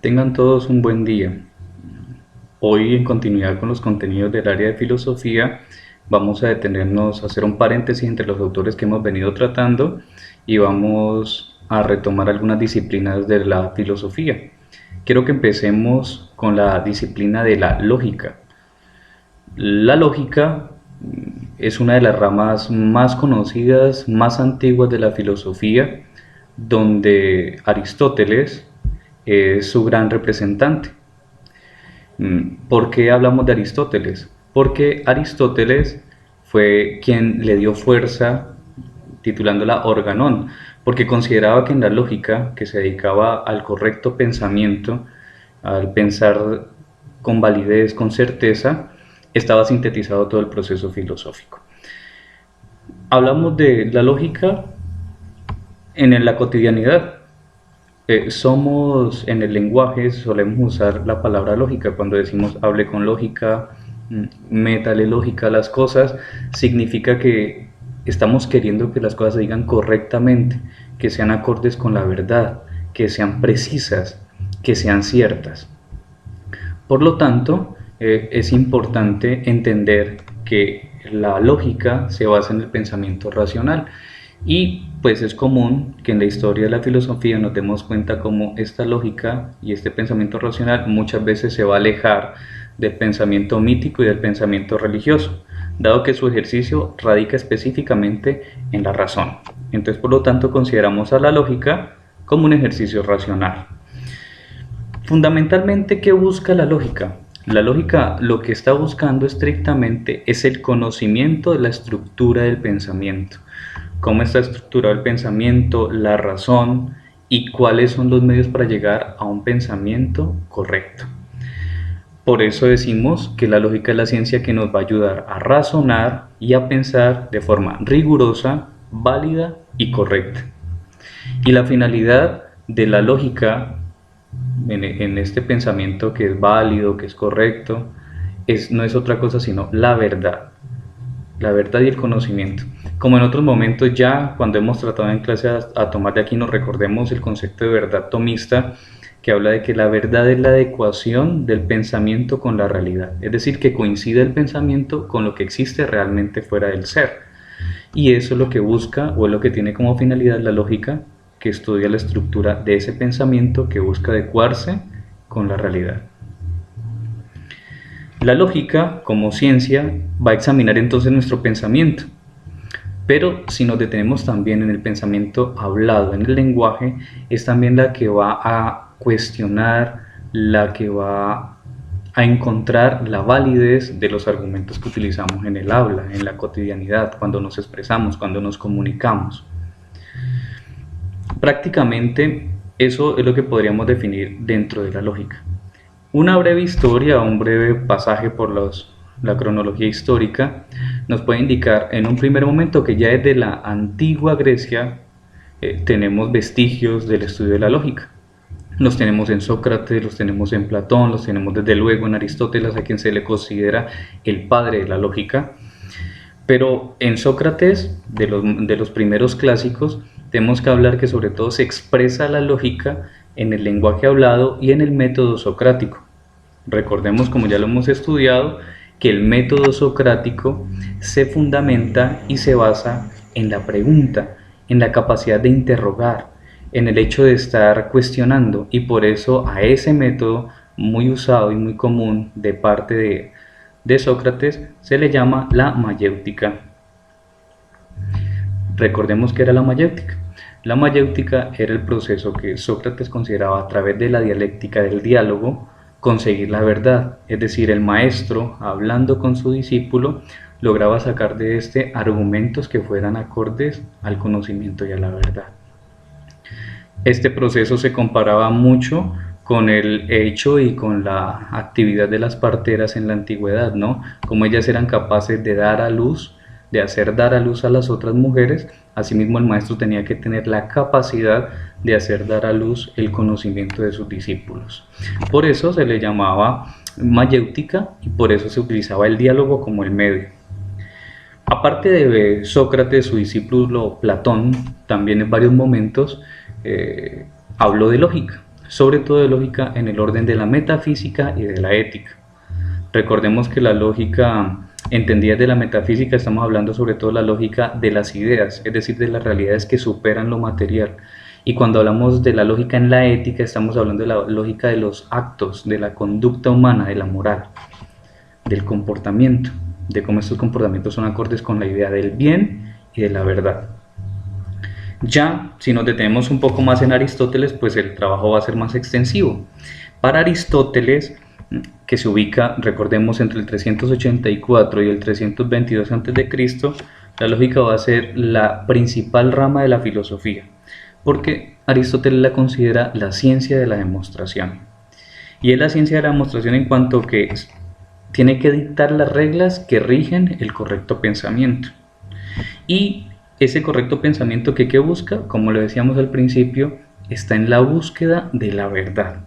Tengan todos un buen día. Hoy, en continuidad con los contenidos del área de filosofía, vamos a detenernos a hacer un paréntesis entre los autores que hemos venido tratando y vamos a retomar algunas disciplinas de la filosofía. Quiero que empecemos con la disciplina de la lógica. La lógica es una de las ramas más conocidas, más antiguas de la filosofía, donde Aristóteles es su gran representante. ¿Por qué hablamos de Aristóteles? Porque Aristóteles fue quien le dio fuerza, titulándola Organón, porque consideraba que en la lógica, que se dedicaba al correcto pensamiento, al pensar con validez, con certeza, estaba sintetizado todo el proceso filosófico. Hablamos de la lógica en la cotidianidad. Somos en el lenguaje, solemos usar la palabra lógica cuando decimos hable con lógica, métale lógica a las cosas, significa que estamos queriendo que las cosas se digan correctamente, que sean acordes con la verdad, que sean precisas, que sean ciertas. Por lo tanto, es importante entender que la lógica se basa en el pensamiento racional y pues es común que en la historia de la filosofía nos demos cuenta cómo esta lógica y este pensamiento racional muchas veces se va a alejar del pensamiento mítico y del pensamiento religioso, dado que su ejercicio radica específicamente en la razón. Entonces, por lo tanto, consideramos a la lógica como un ejercicio racional. Fundamentalmente, ¿qué busca la lógica? La lógica lo que está buscando estrictamente es el conocimiento de la estructura del pensamiento. Cómo está estructurado el pensamiento, la razón y cuáles son los medios para llegar a un pensamiento correcto. Por eso decimos que la lógica es la ciencia que nos va a ayudar a razonar y a pensar de forma rigurosa, válida y correcta. Y la finalidad de la lógica en este pensamiento que es válido, que es correcto, no es otra cosa sino la verdad y el conocimiento. Como en otros momentos ya, cuando hemos tratado en clase a tomar de aquí, nos recordemos el concepto de verdad tomista, que habla de que la verdad es la adecuación del pensamiento con la realidad, es decir, que coincide el pensamiento con lo que existe realmente fuera del ser. Y eso es lo que busca o es lo que tiene como finalidad la lógica, que estudia la estructura de ese pensamiento que busca adecuarse con la realidad. La lógica, como ciencia, va a examinar entonces nuestro pensamiento. Pero si nos detenemos también en el pensamiento hablado, en el lenguaje, es también la que va a cuestionar, la que va a encontrar la validez de los argumentos que utilizamos en el habla, en la cotidianidad, cuando nos expresamos, cuando nos comunicamos. Prácticamente eso es lo que podríamos definir dentro de la lógica. Una breve historia, un breve pasaje por la cronología histórica nos puede indicar en un primer momento que ya desde la antigua Grecia tenemos vestigios del estudio de la lógica. Los tenemos en Sócrates, los tenemos en Platón, los tenemos desde luego en Aristóteles, a quien se le considera el padre de la lógica. Pero en Sócrates, de los primeros clásicos, tenemos que hablar que sobre todo se expresa la lógica en el lenguaje hablado y en el método socrático. Recordemos, como ya lo hemos estudiado, que el método socrático se fundamenta y se basa en la pregunta, en la capacidad de interrogar, en el hecho de estar cuestionando, y por eso a ese método muy usado y muy común de parte de Sócrates se le llama la mayéutica. Recordemos que era la mayéutica. La mayéutica era el proceso que Sócrates consideraba a través de la dialéctica del diálogo conseguir la verdad, es decir, el maestro, hablando con su discípulo, lograba sacar de este argumentos que fueran acordes al conocimiento y a la verdad. Este proceso se comparaba mucho con el hecho y con la actividad de las parteras en la antigüedad, ¿no? Como ellas eran capaces de dar a luz, de hacer dar a luz a las otras mujeres, asimismo el maestro tenía que tener la capacidad de hacer dar a luz el conocimiento de sus discípulos. Por eso se le llamaba mayéutica y por eso se utilizaba el diálogo como el medio. Aparte de Sócrates, su discípulo Platón también en varios momentos habló de lógica. sobre todo de lógica en el orden de la metafísica y de la ética. Recordemos que la lógica entendida de la metafísica, estamos hablando sobre todo de la lógica de las ideas, es decir, de las realidades que superan lo material. Y cuando hablamos de la lógica en la ética, estamos hablando de la lógica de los actos, de la conducta humana, de la moral, del comportamiento, de cómo estos comportamientos son acordes con la idea del bien y de la verdad. Ya, si nos detenemos un poco más en Aristóteles, pues el trabajo va a ser más extensivo. Para Aristóteles, que se ubica, recordemos, entre el 384 y el 322 a.C., la lógica va a ser la principal rama de la filosofía, porque Aristóteles la considera la ciencia de la demostración. Y es la ciencia de la demostración en cuanto que tiene que dictar las reglas que rigen el correcto pensamiento. Y ese correcto pensamiento que busca, como lo decíamos al principio, está en la búsqueda de la verdad.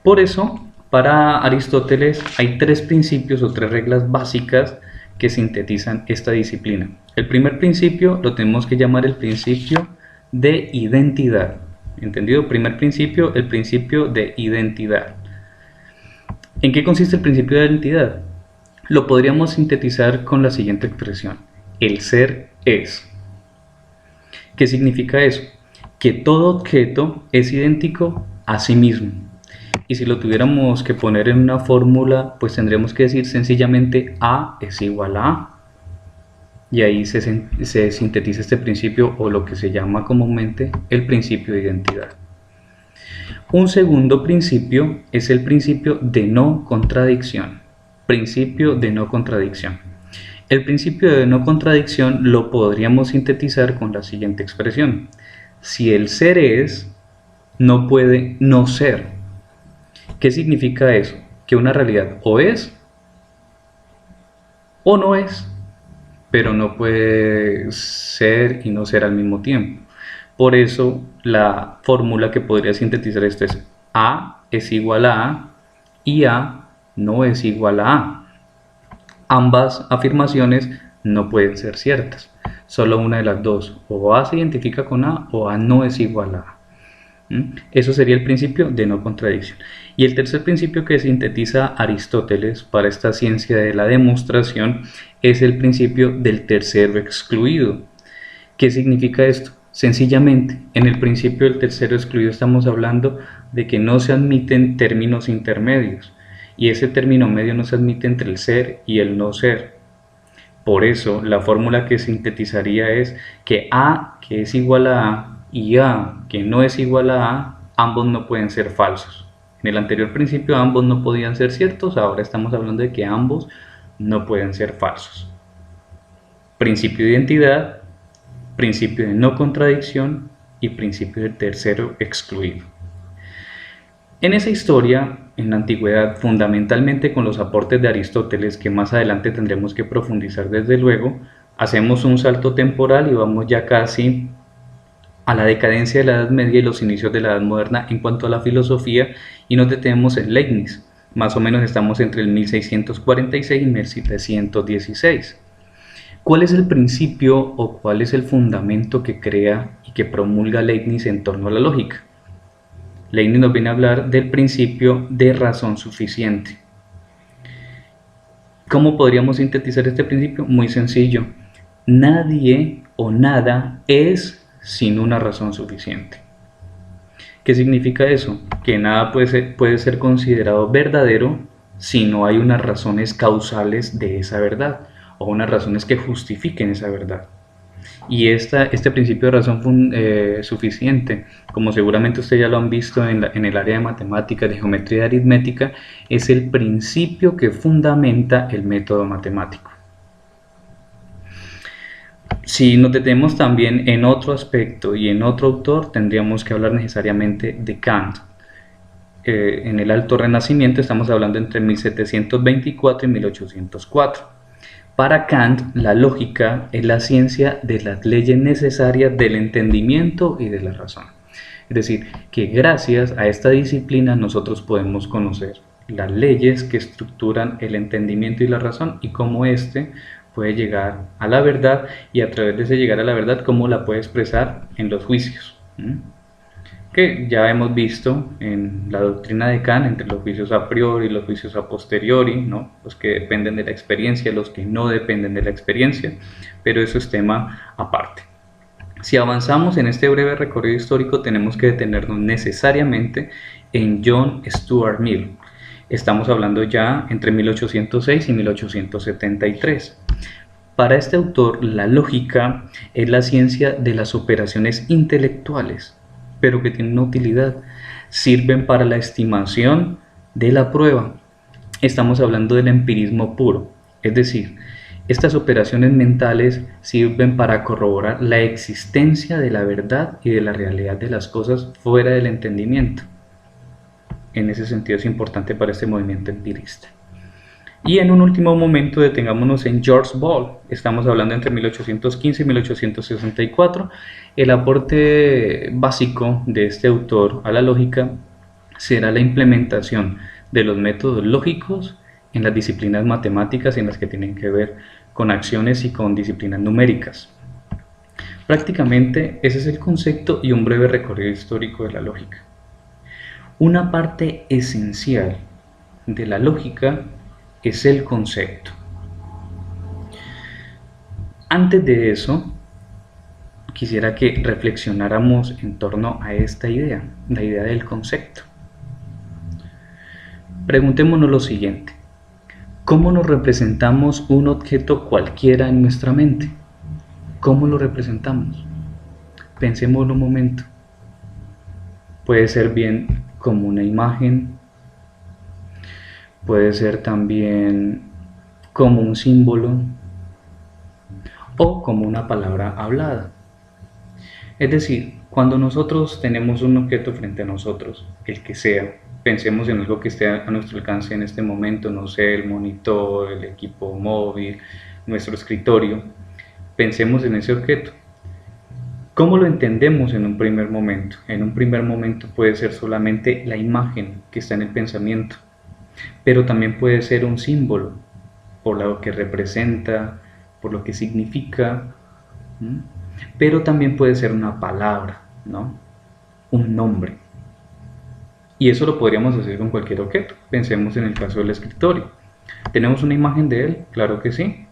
Por eso, para Aristóteles hay tres principios o tres reglas básicas que sintetizan esta disciplina. El primer principio lo tenemos que llamar el principio de identidad. ¿Entendido? Primer principio, el principio de identidad. ¿En qué consiste el principio de identidad? Lo podríamos sintetizar con la siguiente expresión: el ser es. ¿Qué significa eso? Que todo objeto es idéntico a sí mismo. Y si lo tuviéramos que poner en una fórmula, pues tendríamos que decir sencillamente A es igual a A. Y ahí se sintetiza este principio, o lo que se llama comúnmente el principio de identidad. Un segundo principio es el principio de no contradicción. Principio de no contradicción. El principio de no contradicción lo podríamos sintetizar con la siguiente expresión: si el ser es, no puede no ser. ¿Qué significa eso? Que una realidad o es o no es, pero no puede ser y no ser al mismo tiempo. Por eso la fórmula que podría sintetizar esto es: A es igual a A y A no es igual a A. Ambas afirmaciones no pueden ser ciertas, solo una de las dos: o A se identifica con A o A no es igual a A. Eso sería el principio de no contradicción. Y el tercer principio que sintetiza Aristóteles para esta ciencia de la demostración es el principio del tercero excluido. ¿Qué significa esto? Sencillamente, en el principio del tercero excluido estamos hablando de que no se admiten términos intermedios, y ese término medio no se admite entre el ser y el no ser. Por eso, la fórmula que sintetizaría es que A, que es igual a A, y A, que no es igual a A, ambos no pueden ser falsos. En el anterior principio ambos no podían ser ciertos, ahora estamos hablando de que ambos no pueden ser falsos. Principio de identidad, principio de no contradicción y principio de tercero excluido. En esa historia, en la antigüedad, fundamentalmente con los aportes de Aristóteles, que más adelante tendremos que profundizar desde luego, hacemos un salto temporal y vamos ya casi a la decadencia de la Edad Media y los inicios de la Edad Moderna en cuanto a la filosofía, y nos detenemos en Leibniz. Más o menos estamos entre el 1646 y 1716. ¿Cuál es el principio o cuál es el fundamento que crea y que promulga Leibniz en torno a la lógica? Leibniz nos viene a hablar del principio de razón suficiente. ¿Cómo podríamos sintetizar este principio? Muy sencillo: nadie o nada es sin una razón suficiente. ¿Qué significa eso? Que nada puede ser considerado verdadero si no hay unas razones causales de esa verdad, o unas razones que justifiquen esa verdad. Y este principio de razón suficiente, como seguramente ustedes ya lo han visto en el área de matemáticas, de geometría y aritmética, es el principio que fundamenta el método matemático. Si nos detenemos también en otro aspecto y en otro autor, tendríamos que hablar necesariamente de Kant. En el Alto Renacimiento estamos hablando entre 1724 y 1804. Para Kant, la lógica es la ciencia de las leyes necesarias del entendimiento y de la razón. Es decir, que gracias a esta disciplina nosotros podemos conocer las leyes que estructuran el entendimiento y la razón, y cómo éste puede llegar a la verdad, y a través de ese llegar a la verdad, cómo la puede expresar en los juicios. que ya hemos visto en la doctrina de Kant, entre los juicios a priori y los juicios a posteriori, ¿no? Los que dependen de la experiencia, los que no dependen de la experiencia, pero eso es tema aparte. Si avanzamos en este breve recorrido histórico, tenemos que detenernos necesariamente en John Stuart Mill. Estamos hablando ya entre 1806 y 1873. Para este autor, la lógica es la ciencia de las operaciones intelectuales, pero que tienen una utilidad. Sirven para la estimación de la prueba. Estamos hablando del empirismo puro, es decir, estas operaciones mentales sirven para corroborar la existencia de la verdad y de la realidad de las cosas fuera del entendimiento. En ese sentido es importante para este movimiento empirista. Y en un último momento detengámonos en George Boole. Estamos hablando entre 1815 y 1864. El aporte básico de este autor a la lógica será la implementación de los métodos lógicos en las disciplinas matemáticas y en las que tienen que ver con acciones y con disciplinas numéricas. Prácticamente ese es el concepto y un breve recorrido histórico de la lógica. Una parte esencial de la lógica es el concepto. Antes de eso, quisiera que reflexionáramos en torno a esta idea, la idea del concepto. Preguntémonos lo siguiente: ¿cómo nos representamos un objeto cualquiera en nuestra mente? ¿Cómo lo representamos? Pensemos un momento. Puede ser bien como una imagen, puede ser también como un símbolo o como una palabra hablada. Es decir, cuando nosotros tenemos un objeto frente a nosotros, el que sea, pensemos en algo que esté a nuestro alcance en este momento, no sé, el monitor, el equipo móvil, nuestro escritorio, pensemos en ese objeto. ¿Cómo lo entendemos en un primer momento? En un primer momento puede ser solamente la imagen que está en el pensamiento, pero también puede ser un símbolo, por lo que representa, por lo que significa, pero también puede ser una palabra, ¿no? Un nombre. Y eso lo podríamos hacer con cualquier objeto. Pensemos en el caso del escritorio. ¿Tenemos una imagen de él? Claro que sí.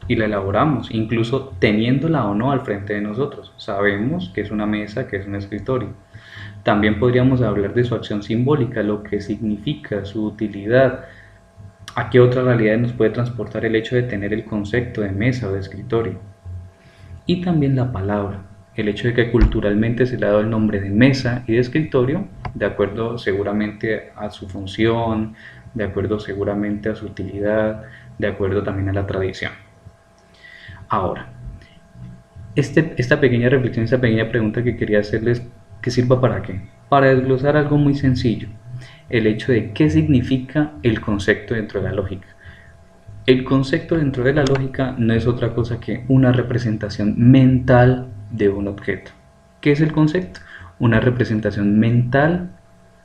Y la elaboramos, incluso teniéndola o no al frente de nosotros. Sabemos que es una mesa, que es un escritorio. También podríamos hablar de su acción simbólica, lo que significa, su utilidad. ¿A qué otra realidad nos puede transportar el hecho de tener el concepto de mesa o de escritorio? Y también la palabra, el hecho de que culturalmente se le ha dado el nombre de mesa y de escritorio, de acuerdo seguramente a su función, de acuerdo seguramente a su utilidad, de acuerdo también a la tradición. Ahora, esta pequeña reflexión, esta pequeña pregunta que quería hacerles, ¿qué sirva para qué? Para desglosar algo muy sencillo, el hecho de qué significa el concepto dentro de la lógica. El concepto dentro de la lógica no es otra cosa que una representación mental de un objeto. ¿Qué es el concepto? Una representación mental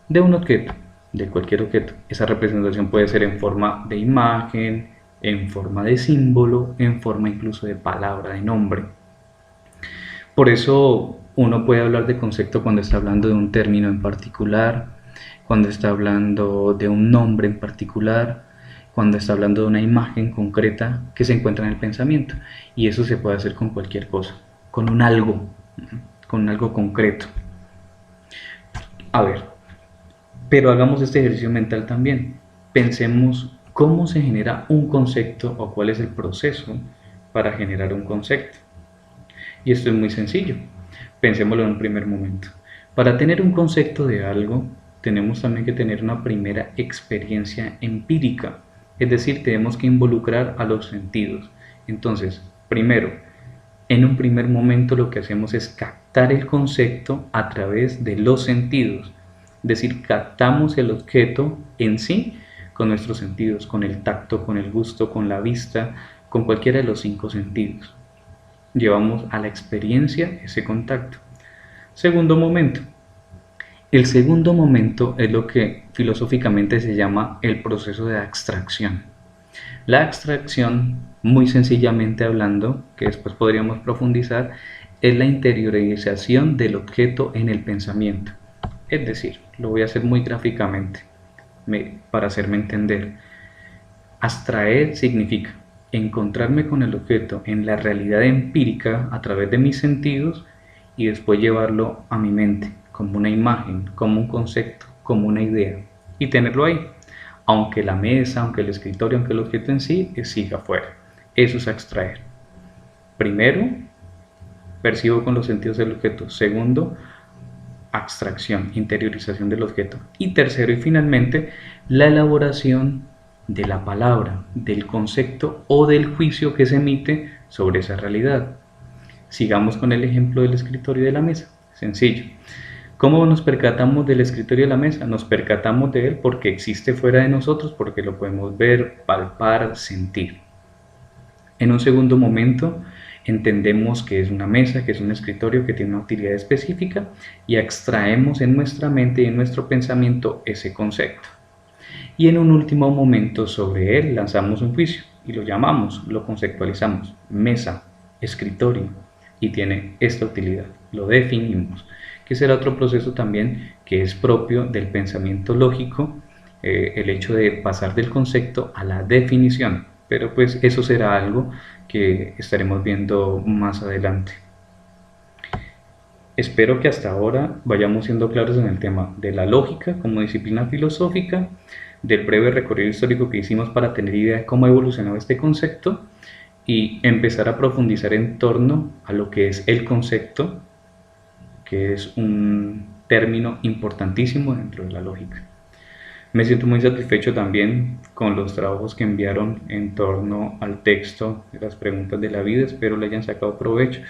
de un objeto, de cualquier objeto. Esa representación puede ser en forma de imagen, en forma de símbolo, en forma incluso de palabra, de nombre. Por eso uno puede hablar de concepto cuando está hablando de un término en particular, cuando está hablando de un nombre en particular, cuando está hablando de una imagen concreta que se encuentra en el pensamiento. Y eso se puede hacer con cualquier cosa, con un algo concreto. A ver, pero hagamos este ejercicio mental también. Pensemos cómo se genera un concepto o cuál es el proceso para generar un concepto. Y esto es muy sencillo. Pensémoslo en un primer momento. Para tener un concepto de algo, tenemos también que tener una primera experiencia empírica. Es decir, tenemos que involucrar a los sentidos. Entonces, primero, en un primer momento lo que hacemos es captar el concepto a través de los sentidos. Es decir, captamos el objeto en sí con nuestros sentidos, con el tacto, con el gusto, con la vista, con cualquiera de los 5 sentidos. Llevamos a la experiencia ese contacto. Segundo momento. El segundo momento es lo que filosóficamente se llama el proceso de abstracción. La abstracción, muy sencillamente hablando, que después podríamos profundizar, es la interiorización del objeto en el pensamiento. Es decir, lo voy a hacer muy gráficamente para hacerme entender. Abstraer significa encontrarme con el objeto en la realidad empírica a través de mis sentidos y después llevarlo a mi mente como una imagen, como un concepto, como una idea y tenerlo ahí, aunque la mesa, aunque el escritorio, aunque el objeto en sí siga afuera. Eso es abstraer. Primero, percibo con los sentidos el objeto. Segundo, abstracción, interiorización del objeto. Y tercero y finalmente, la elaboración de la palabra, del concepto o del juicio que se emite sobre esa realidad. Sigamos con el ejemplo del escritorio y de la mesa. Sencillo. ¿Cómo nos percatamos del escritorio y de la mesa? Nos percatamos de él porque existe fuera de nosotros, porque lo podemos ver, palpar, sentir. En un segundo momento, entendemos que es una mesa, que es un escritorio, que tiene una utilidad específica y extraemos en nuestra mente y en nuestro pensamiento ese concepto. Y en un último momento sobre él lanzamos un juicio y lo llamamos, lo conceptualizamos, mesa, escritorio, y tiene esta utilidad, lo definimos, que será otro proceso también que es propio del pensamiento lógico, el hecho de pasar del concepto a la definición, pero pues eso será algo que estaremos viendo más adelante. Espero que hasta ahora vayamos siendo claros en el tema de la lógica como disciplina filosófica, del breve recorrido histórico que hicimos para tener idea de cómo ha evolucionado este concepto y empezar a profundizar en torno a lo que es el concepto, que es un término importantísimo dentro de la lógica. Me siento muy satisfecho también con los trabajos que enviaron en torno al texto de las preguntas de la vida. Espero le hayan sacado provecho.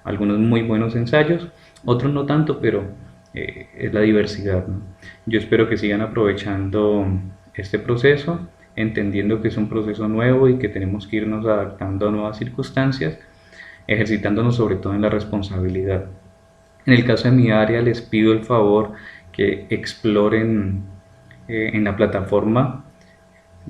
Algunos muy buenos ensayos, otros no tanto, pero es la diversidad, ¿no? Yo espero que sigan aprovechando este proceso, entendiendo que es un proceso nuevo y que tenemos que irnos adaptando a nuevas circunstancias, ejercitándonos sobre todo en la responsabilidad. En el caso de mi área les pido el favor que exploren en la plataforma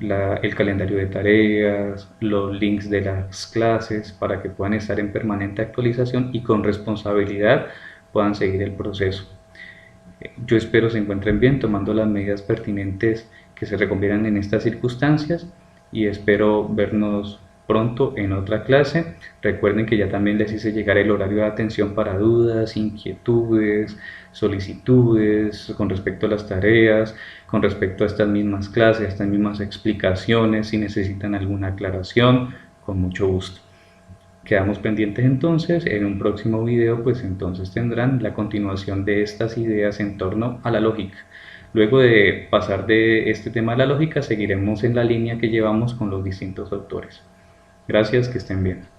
el calendario de tareas, los links de las clases para que puedan estar en permanente actualización y con responsabilidad puedan seguir el proceso. Yo espero se encuentren bien tomando las medidas pertinentes que se recomiendan en estas circunstancias y espero vernos pronto en otra clase. Recuerden que ya también les hice llegar el horario de atención para dudas, inquietudes, solicitudes con respecto a las tareas, con respecto a estas mismas clases, a estas mismas explicaciones, si necesitan alguna aclaración, con mucho gusto. Quedamos pendientes entonces, en un próximo video pues entonces tendrán la continuación de estas ideas en torno a la lógica. Luego de pasar de este tema de la lógica, seguiremos en la línea que llevamos con los distintos autores. Gracias, que estén bien.